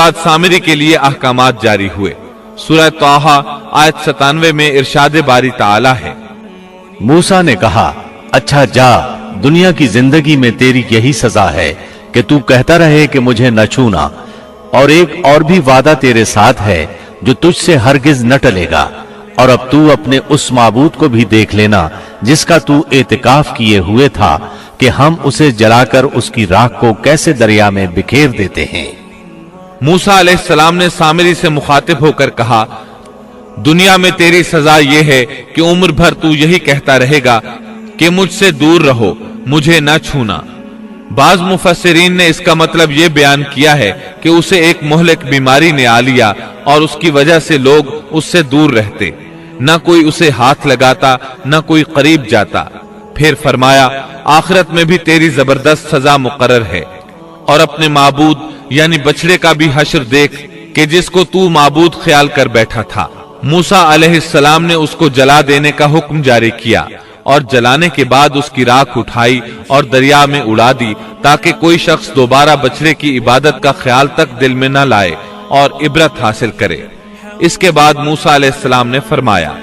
बाद सामिरी के लिए अहकामात जारी हुए। सूरह ताहा आयत 97 में इरशाद बारी ताला है, मूसा ने कहा, अच्छा जा, दुनिया की जिंदगी में तेरी यही सजा है कि तू कहता रहे कि मुझे न छूना, और एक और भी वादा तेरे साथ है जो तुझसे हरगिज न टलेगा। और अब तू अपने उस माबूद को भी देख लेना जिसका तू एतिकाफ किए हुए था कि हम उसे जलाकर उसकी राख को कैसे दरिया में बिखेर देते हैं। मूसा अलैहिस्सलाम ने सामिरी से मुखातिब होकर कहा, दुनिया में तेरी सजा यह है कि उम्र भर तू यही कहता रहेगा कि मुझसे दूर रहो, मुझे न छूना। बाज मुफस्सिरीन ने इसका मतलब यह बयान किया है कि उसे एक मुहलिक बीमारी ने आ लिया और उसकी वजह से लोग उससे दूर रहते, न कोई उसे हाथ लगाता न कोई करीब जाता। फिर फरमाया, आखिरत में भी तेरी जबरदस्त सजा मुकर्रर है, और अपने माबूद यानी बछड़े का भी हश्र देख कि जिसको तू माबूद ख्याल कर बैठा था। मूसा अलैहिस्सलाम ने उसको जला देने का हुक्म जारी किया और जलाने के बाद उसकी राख उठाई और दरिया में उड़ा दी ताकि कोई शख्स दोबारा बछड़े की इबादत का ख्याल तक दिल में न लाए और इबरत हासिल करे। इसके बाद मूसा अलैहिस्सलाम ने फरमाया,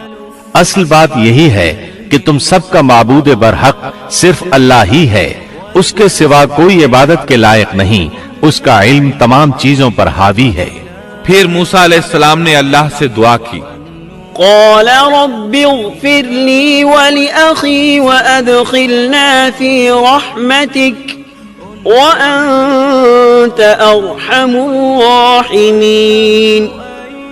असल बात यही है कि तुम सबका माबूद बरहक सिर्फ अल्लाह ही है, उसके सिवा कोई इबादत के लायक नहीं, उसका इल्म तमाम चीजों पर हावी है। फिर मूसा अलैहिस्सलाम ने अल्लाह से दुआ की, قال رب اغفر لي ولأخي وأدخلنا في رحمتك وأنت أرحم الراحمين।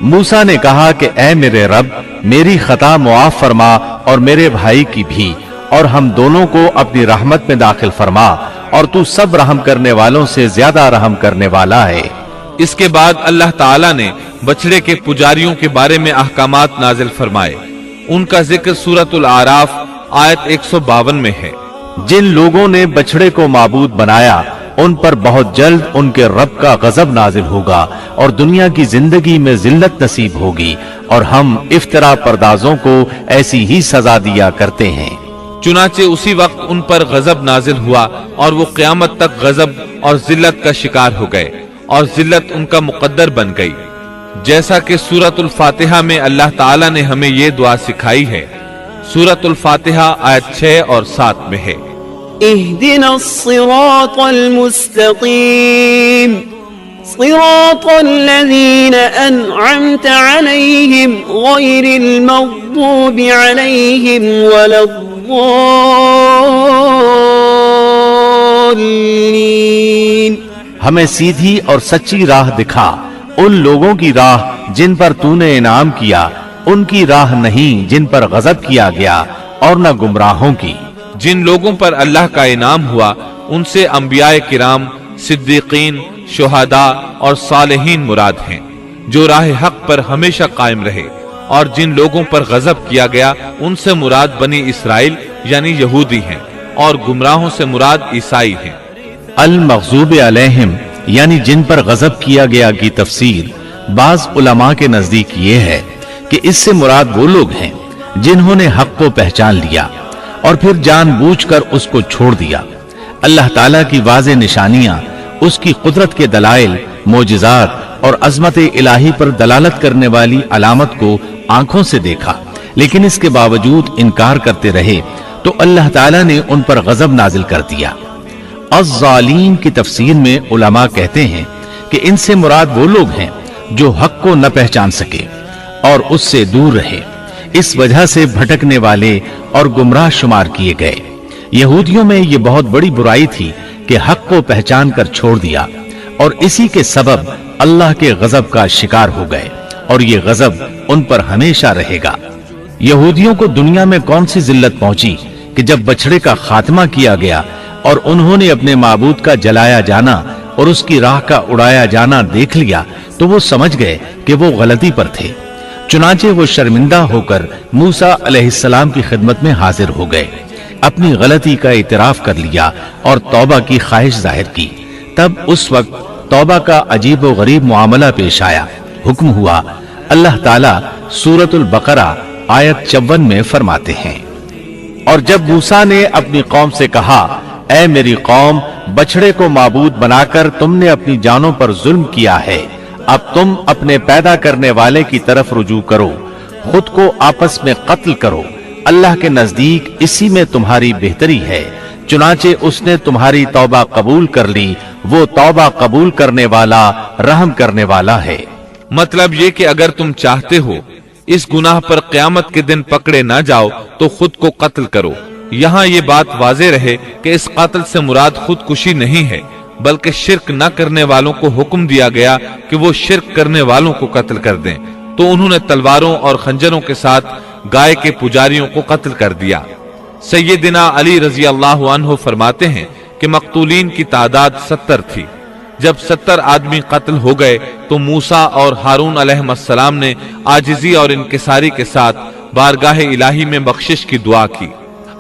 मूसा ने कहा कि ऐ मेरे रब, मेरी खता मुआफ फरमा और मेरे भाई की भी, और हम दोनों को अपनी रहमत में दाखिल फरमा, और तू सब रहम करने वालों से ज्यादा रहम करने वाला है। इसके बाद अल्लाह ताला ने बछड़े के पुजारियों के बारे में अहकामात नाजिल फरमाए। उनका जिक्र सूरतुल आराफ आयत 152 में है। जिन लोगों ने बछड़े को माबूद बनाया उन पर बहुत जल्द उनके रब का गजब नाजिल होगा और दुनिया की जिंदगी में जिल्लत नसीब होगी, और हम इफ्तरा परदाजों को ऐसी ही सजा दिया करते हैं। चुनाचे उसी वक्त उन पर गजब नाजिल हुआ और वो क़यामत तक गजब और जिल्लत का शिकार हो गए और जिल्लत उनका मुकद्दर बन गई। जैसा कि सूरतुल फातिहा में अल्लाह ताला ने हमें ये दुआ सिखाई है। सूरतुल फातिहा आयत 6 और 7 में है, इहदिनस सिरातल मुस्तकीम सिरातल लज़ीना अनअमता अलैहिम गैरिल मग़दूबि अलैहिम वलद्दाल्लीन। हमें सीधी और सच्ची राह दिखा, उन लोगों की राह जिन पर तूने इनाम किया, उनकी राह नहीं जिन पर गजब किया गया, और न गुमराहों की। जिन लोगों पर अल्लाह का इनाम हुआ उनसे अंबियाए किराम, सिद्दीकीन, शुहदा और सालेहीन मुराद हैं, जो राह हक पर हमेशा कायम रहे। और जिन लोगों पर गजब किया गया उनसे मुराद बनी इसराइल यानी यहूदी हैं, और गुमराहों से मुराद ईसाई हैं। अल मग़ज़ूब अलैहिम यानी जिन पर गजब किया गया की तफसीर बाज उलमा के नजदीक ये है कि इससे मुराद वो लोग हैं जिन्होंने हक को पहचान लिया और फिर जानबूझकर उसको छोड़ दिया। अल्लाह ताला की वाज़े निशानियां, उसकी कुदरत के दलाइल, मोजिज़ात और अज़मत इलाही पर दलालत करने वाली अलामत को आंखों से देखा, लेकिन इसके बावजूद इनकार करते रहे तो अल्लाह ताला ने उन पर गजब नाजिल कर दिया। अज़्ज़ालीम की तफसीर में उलमा कहते हैं कि इनसे मुराद वो लोग हैं जो हक को न पहचान सके और उससे दूर रहे, इस वजह से भटकने वाले और गुमराह शुमार किए गए। यहूदियों में ये बहुत बड़ी बुराई थी कि हक को पहचान कर छोड़ दिया, और इसी के सबब अल्लाह के गजब का शिकार हो गए, और ये गजब उन पर हमेशा रहेगा। यहूदियों को दुनिया में कौन सी जिल्लत पहुंची कि जब बछड़े का खात्मा किया गया और उन्होंने अपने माबूद का जलाया जाना और उसकी राह का उड़ाया जाना देख लिया तो वो समझ गए कि वो गलती पर थे। चुनाचे वो शर्मिंदा होकर मूसा अलैहिस्सलाम की खिदमत में हाजिर हो गए, अपनी गलती का इतराफ कर लिया और तौबा की ख्वाहिश जाहिर की। तब उस वक्त तौबा का अजीब व गरीब मुआमला पेश आया। हुक्म हुआ, अल्लाह ताला सूरतुल बकरा आयत 54 में फरमाते हैं, और जब मूसा ने अपनी कौम से कहा, ऐ मेरी कौम, बछड़े को माबूद बनाकर तुमने अपनी जानों पर जुल्म किया है, अब तुम अपने पैदा करने वाले की तरफ रुजू करो, खुद को आपस में कत्ल करो, अल्लाह के नजदीक इसी में तुम्हारी बेहतरी है। चुनाचे उसने तुम्हारी तौबा कबूल कर ली, वो तौबा कबूल करने वाला, रहम करने वाला है। मतलब ये कि अगर तुम चाहते हो इस गुनाह पर क़यामत के दिन पकड़े ना जाओ तो खुद को कत्ल करो। यहाँ ये बात वाज़े रहे कि इस कत्ल से मुराद खुदकुशी नहीं है, बल्कि शिर्क न करने वालों को हुक्म दिया गया कि वो शिर्क करने वालों को कत्ल कर दें, तो उन्होंने तलवारों और खंजरों के साथ गाय के पुजारियों को कत्ल कर दिया। सैयदना अली रजी अल्लाह अन्हु फरमाते हैं कि मकतूलीन की तादाद 70 थी। जब 70 आदमी कत्ल हो गए तो मूसा और हारून अलैहिस्सलाम ने आजिजी और इनकिसारी के साथ बारगाह इलाही में बख्शिश की दुआ की।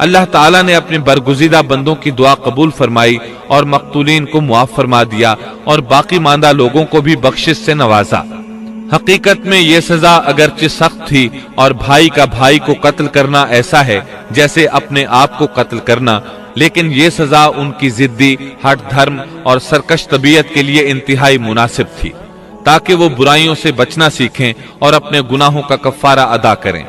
अल्लाह ताला ने अपने बरगुज़ीदा बंदों की दुआ कबूल फरमाई और मकतूलीन को मुआफ फरमा दिया और बाकी मांदा लोगों को भी बख्शिश से नवाजा। हकीकत में ये सजा अगरचे सख्त थी और भाई का भाई को कत्ल करना ऐसा है जैसे अपने आप को कत्ल करना, लेकिन ये सजा उनकी जिद्दी, हठ धर्म और सरकश तबीयत के लिए इंतहाई मुनासिब थी, ताकि वो बुराइयों से बचना सीखें और अपने गुनाहों का कफ्फारा अदा करें।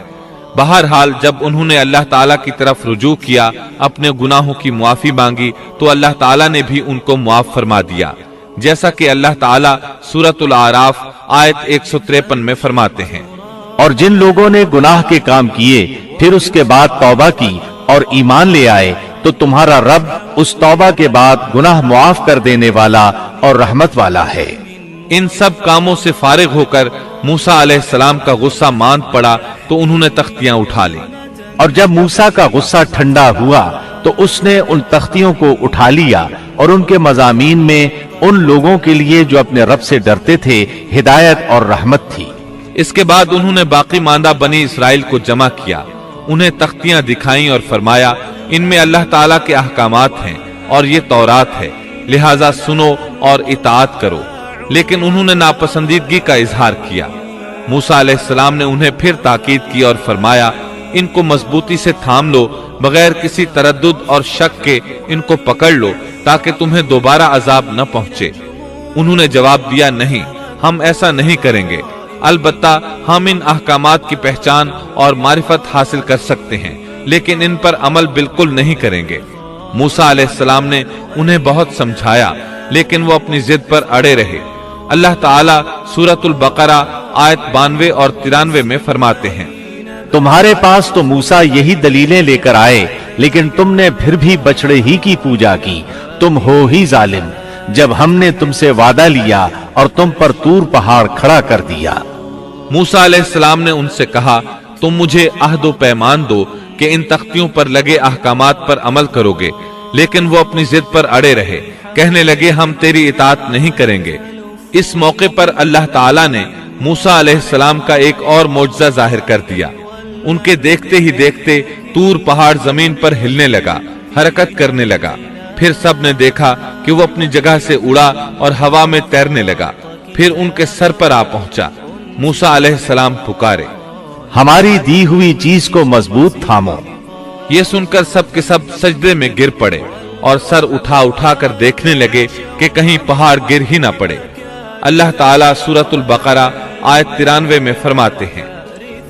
बहरहाल जब उन्होंने अल्लाह ताला की तरफ रुजू किया, अपने गुनाहों की मुआफी मांगी, तो अल्लाह ताला ने भी उनको मुआफ फरमा दिया, जैसा कि अल्लाह ताला सूरतुल आराफ आयत 153 में फरमाते हैं। और जिन लोगों ने गुनाह के काम किए फिर उसके बाद तौबा की और ईमान ले आए, तो तुम्हारा रब उस तौबा के बाद गुनाह मुआफ कर देने वाला और रहमत वाला है। इन सब कामों से फारिग होकर मूसा अलैहिस्सलाम का गुस्सा मांद पड़ा तो उन्होंने तख्तियां उठा ली। और जब मूसा का गुस्सा ठंडा हुआ तो उसने उन तख्तियों को उठा लिया और उनके मज़ामीन में उन लोगों के लिए जो अपने रब से डरते थे हिदायत और रहमत थी। इसके बाद उन्होंने बाकी मांदा बनी इसराइल को जमा किया, उन्हें तख्तियां दिखाई और फरमाया इनमें अल्लाह ताला के अहकामात हैं और ये तौरात है, लिहाजा सुनो और इताअत करो। लेकिन उन्होंने नापसंदीदगी का इजहार किया। मूसा अलैहिस्सलाम ने उन्हें फिर ताकीद की और फरमाया इनको मजबूती से थाम लो, बगैर किसी तरद्दुद और शक के इनको पकड़ लो ताकि तुम्हें दोबारा अजाब न पहुंचे। उन्होंने जवाब दिया नहीं, हम ऐसा नहीं करेंगे, अलबत्ता हम इन अहकामात की पहचान और मारिफत हासिल कर सकते हैं, लेकिन इन पर अमल बिल्कुल नहीं करेंगे। मूसा अलैहिस्सलाम ने उन्हें बहुत समझाया, लेकिन वो अपनी जिद पर अड़े रहे। अल्लाह ताला सूरतुल बकरा आयत 92 और 93 में फरमाते हैं, तुम्हारे पास तो मूसा यही दलीलें लेकर आए, लेकिन तुमने फिर भी बछड़े ही की पूजा की, तुम हो ही जालिम। जब हमने तुमसे वादा लिया और तुम पर तूर पहाड़ खड़ा कर दिया। मूसा अलैहिस्सलाम ने उनसे कहा तुम मुझे अहद व पैमान दो कि इन तख्तियों पर लगे अहकामात पर अमल करोगे, लेकिन वो अपनी जिद पर अड़े रहे, कहने लगे हम तेरी इताअत नहीं करेंगे। इस मौके पर अल्लाह ताला ने मूसा अलैहिस्सलाम का एक और मौजज़ा जाहिर कर दिया। उनके देखते ही देखते तूर पहाड़ जमीन पर हिलने लगा, हरकत करने लगा। फिर सब ने देखा कि वो अपनी जगह से उड़ा और हवा में तैरने लगा, फिर उनके सर पर आ पहुंचा। मूसा अलैहिस्सलाम पुकारे, हमारी दी हुई चीज को मजबूत थामो। ये सुनकर सब के सब सजदे में गिर पड़े और सर उठा उठा कर देखने लगे कि कहीं पहाड़ गिर ही ना पड़े। अल्लाह ताला सूरतुल बकरा आयत 93 में फरमाते हैं,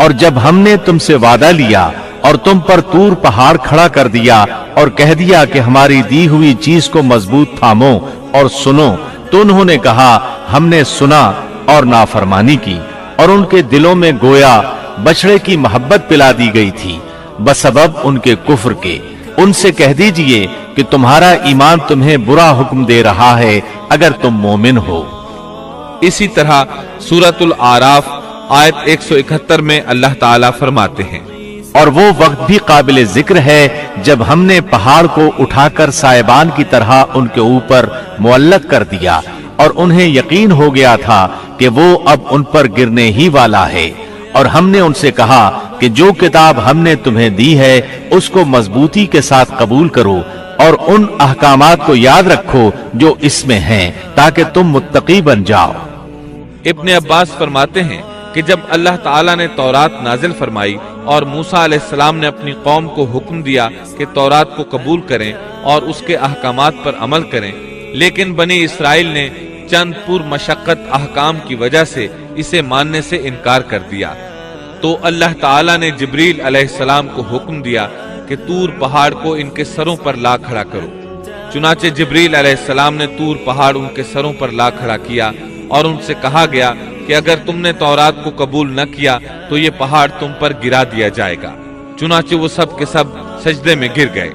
और जब हमने तुमसे वादा लिया और तुम पर तूर पहाड़ खड़ा कर दिया और कह दिया कि हमारी दी हुई चीज को मजबूत थामो और सुनो, तो उन्होंने कहा हमने सुना और नाफरमानी की, और उनके दिलों में गोया बछड़े की मोहब्बत पिला दी गई थी बसबब उनके कुफ्र के। उनसे कह दीजिए कि तुम्हारा ईमान तुम्हें बुरा हुक्म दे रहा है अगर तुम मोमिन हो। इसी तरह सूरतुल आराफ आयत 171 में अल्लाह ताला फरमाते हैं, और वो वक्त भी काबिल जिक्र है जब हमने पहाड़ को उठाकर साइबान की तरह उनके ऊपर मुअल्लक कर दिया और उन्हें यकीन हो गया था कि वो अब उन पर गिरने ही वाला है। और हमने उनसे कहा कि जो किताब हमने तुम्हें दी है उसको मजबूती के साथ कबूल करो और उन अहकामात को याद रखो जो इसमें हैं, ताकि तुम मुत्तकी बन जाओ। इब्ने अब्बास फरमाते हैं कि जब अल्लाह ताला ने तौरात नाजिल फरमाई और मूसा अलैहिस्सलाम ने अपनी कौम को हुक्म दिया कि तौरात को कबूल करें और उसके अहकामात पर अमल करें, लेकिन बनी इसराइल ने चंद पुरमशक्कत अहकाम की वजह से इसे मानने से इनकार कर दिया। तो अल्लाह ताला ने जिब्रील अलैहिस्सलाम को हुक्म दिया कि तूर पहाड़ को इनके सरों पर ला खड़ा करो। चुनाचे जिब्रील अलैहिस्सलाम ने तूर पहाड़ उनके सरों पर ला खड़ा किया और उनसे कहा गया कि अगर तुमने तौरात को कबूल न किया तो ये पहाड़ तुम पर गिरा दिया जाएगा। चुनाचे वो सब के सब सजदे में गिर गए।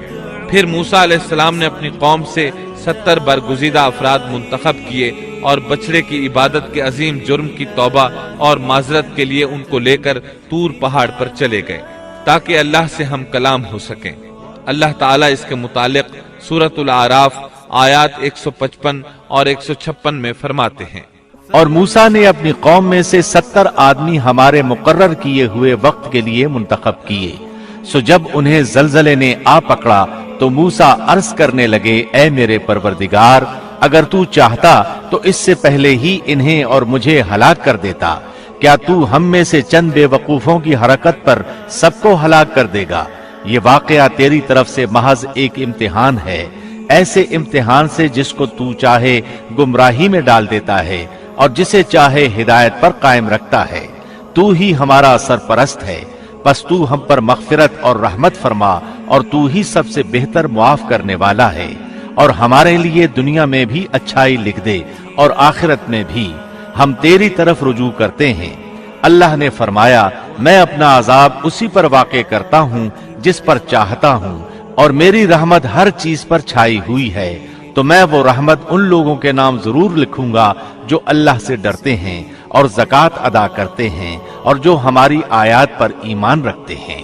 फिर मूसा अलैहिस्सलाम ने अपनी कौम से 70 बरगुज़ीदा अफराद मुंतखब किए और बछड़े की इबादत के अजीम जुर्म की तौबा और माजरत के लिए उनको लेकर तूर पहाड़ पर चले गए ताकि अल्लाह से हम कलाम हो सकें। अल्लाह ताला इसके मुतालिक सूरतुल आराफ आयात 155 और 156 में फरमाते हैं, और मूसा ने अपनी कौम में से 70 आदमी हमारे मुकर्रर किए हुए वक्त के लिए मुंतखब किए। सो जब उन्हें जलजले ने आ पकड़ा तो मूसा अर्ज करने लगे, ऐ मेरे परवरदिगार, अगर तू चाहता तो इससे पहले ही इन्हें और मुझे हलाक कर देता। क्या तू हम में से चंद बेवकूफों की हरकत पर सबको हलाक कर देगा? ये वाकया तेरी तरफ से महज एक इम्तिहान है, ऐसे इम्तिहान से जिसको तू चाहे गुमराही में डाल देता है और जिसे चाहे हिदायत पर कायम रखता है। तू ही हमारा सरपरस्त है, बस तू हम पर मग़फ़िरत और रहमत फरमा और तू ही सबसे बेहतर मुआफ करने वाला है। और हमारे लिए दुनिया में भी अच्छाई लिख दे और आखिरत में भी हम तेरी तरफ रुजू करते हैं। अल्लाह ने फरमाया, मैं अपना अजाब उसी पर वाक़े करता हूँ जिस पर चाहता हूँ और मेरी रहमत हर चीज पर छाई हुई है। तो मैं वो रहमत उन लोगों के नाम जरूर लिखूंगा जो अल्लाह से डरते हैं और ज़कात अदा करते हैं और जो हमारी आयात पर ईमान रखते हैं।